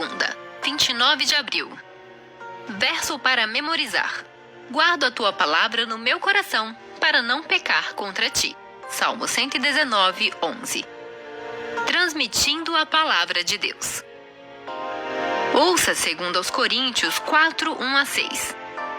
segunda, 29 de abril. Verso para memorizar. Guardo a tua palavra no meu coração, para não pecar contra ti. Salmo 119, 11. Transmitindo a palavra de Deus. Ouça segundo aos Coríntios 4, 1 a 6.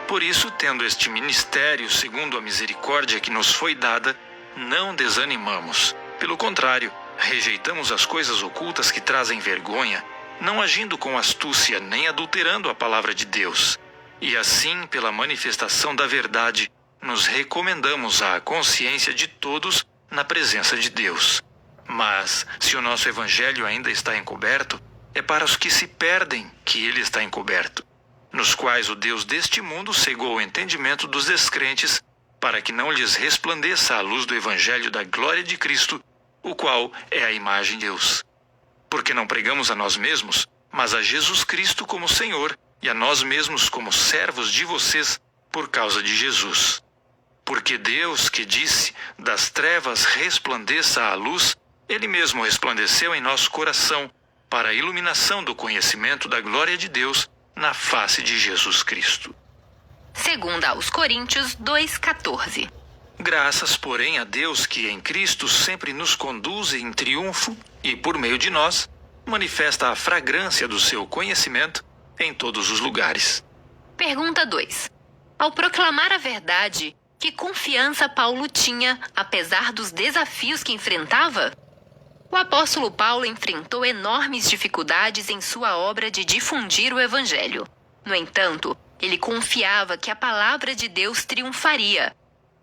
Por isso, tendo este ministério, segundo a misericórdia que nos foi dada, não desanimamos. Pelo contrário, rejeitamos as coisas ocultas que trazem vergonha, não agindo com astúcia nem adulterando a palavra de Deus. E assim, pela manifestação da verdade, nos recomendamos à consciência de todos na presença de Deus. Mas, se o nosso evangelho ainda está encoberto, é para os que se perdem que ele está encoberto, nos quais o Deus deste mundo cegou o entendimento dos descrentes, para que não lhes resplandeça a luz do evangelho da glória de Cristo, o qual é a imagem de Deus. Porque não pregamos a nós mesmos, mas a Jesus Cristo como Senhor, e a nós mesmos como servos de vocês por causa de Jesus. Porque Deus, que disse, das trevas resplandeça a luz, ele mesmo resplandeceu em nosso coração, para a iluminação do conhecimento da glória de Deus na face de Jesus Cristo. Segunda aos Coríntios 2,14. Graças, porém, a Deus que em Cristo sempre nos conduz em triunfo e, por meio de nós, manifesta a fragrância do seu conhecimento em todos os lugares. Pergunta 2. Ao proclamar a verdade, que confiança Paulo tinha, apesar dos desafios que enfrentava? O apóstolo Paulo enfrentou enormes dificuldades em sua obra de difundir o evangelho. No entanto, ele confiava que a palavra de Deus triunfaria,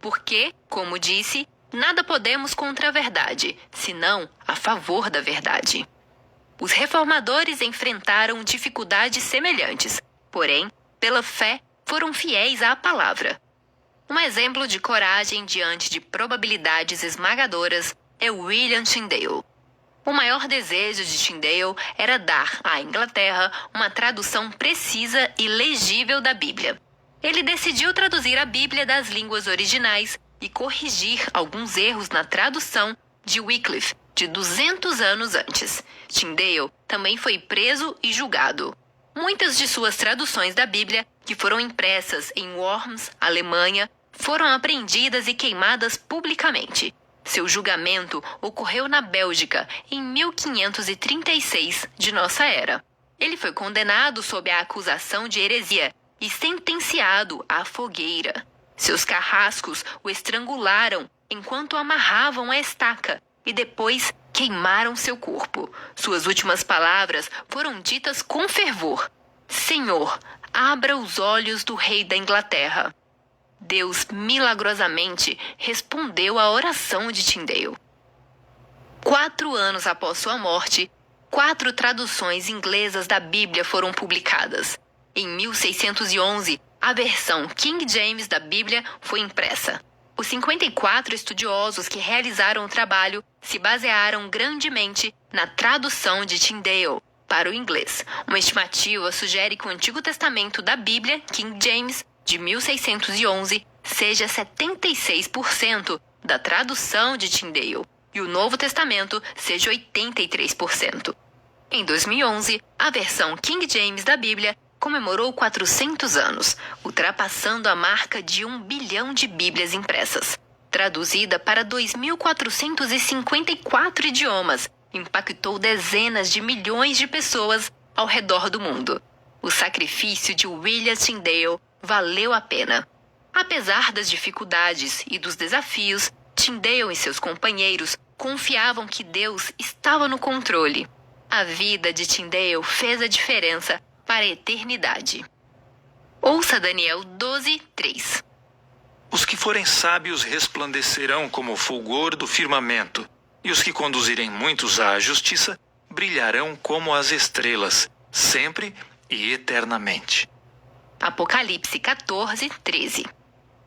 porque, como disse, nada podemos contra a verdade, senão a favor da verdade. Os reformadores enfrentaram dificuldades semelhantes, porém, pela fé, foram fiéis à palavra. Um exemplo de coragem diante de probabilidades esmagadoras é William Tyndale. O maior desejo de Tyndale era dar à Inglaterra uma tradução precisa e legível da Bíblia. Ele decidiu traduzir a Bíblia das línguas originais e corrigir alguns erros na tradução de Wycliffe, de 200 anos antes. Tyndale também foi preso e julgado. Muitas de suas traduções da Bíblia, que foram impressas em Worms, Alemanha, foram apreendidas e queimadas publicamente. Seu julgamento ocorreu na Bélgica em 1536 de nossa era. Ele foi condenado sob a acusação de heresia e sentenciado à fogueira. Seus carrascos o estrangularam enquanto o amarravam à estaca e depois queimaram seu corpo. Suas últimas palavras foram ditas com fervor: Senhor, abra os olhos do rei da Inglaterra. Deus milagrosamente respondeu à oração de Tyndale. 4 anos após sua morte, 4 traduções inglesas da Bíblia foram publicadas. Em 1611, a versão King James da Bíblia foi impressa. Os 54 estudiosos que realizaram o trabalho se basearam grandemente na tradução de Tyndale para o inglês. Uma estimativa sugere que o Antigo Testamento da Bíblia, King James, de 1611, seja 76% da tradução de Tyndale e o Novo Testamento seja 83%. Em 2011, a versão King James da Bíblia comemorou 400 anos, ultrapassando a marca de 1 bilhão de Bíblias impressas. Traduzida para 2.454 idiomas, impactou dezenas de milhões de pessoas ao redor do mundo. O sacrifício de William Tyndale valeu a pena. Apesar das dificuldades e dos desafios, Tyndale e seus companheiros confiavam que Deus estava no controle. A vida de Tyndale fez a diferença para a eternidade. Ouça Daniel 12, 3. Os que forem sábios resplandecerão como o fulgor do firmamento, e os que conduzirem muitos à justiça brilharão como as estrelas, sempre e eternamente. Apocalipse 14, 13.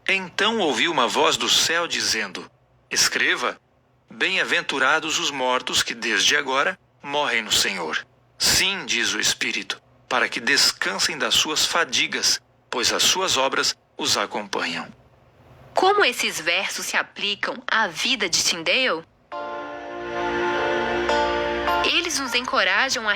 Então ouvi uma voz do céu dizendo: Escreva, bem-aventurados os mortos que desde agora morrem no Senhor. Sim, diz o Espírito, para que descansem das suas fadigas, pois as suas obras os acompanham. Como esses versos se aplicam à vida de Tyndale? Eles nos encorajam a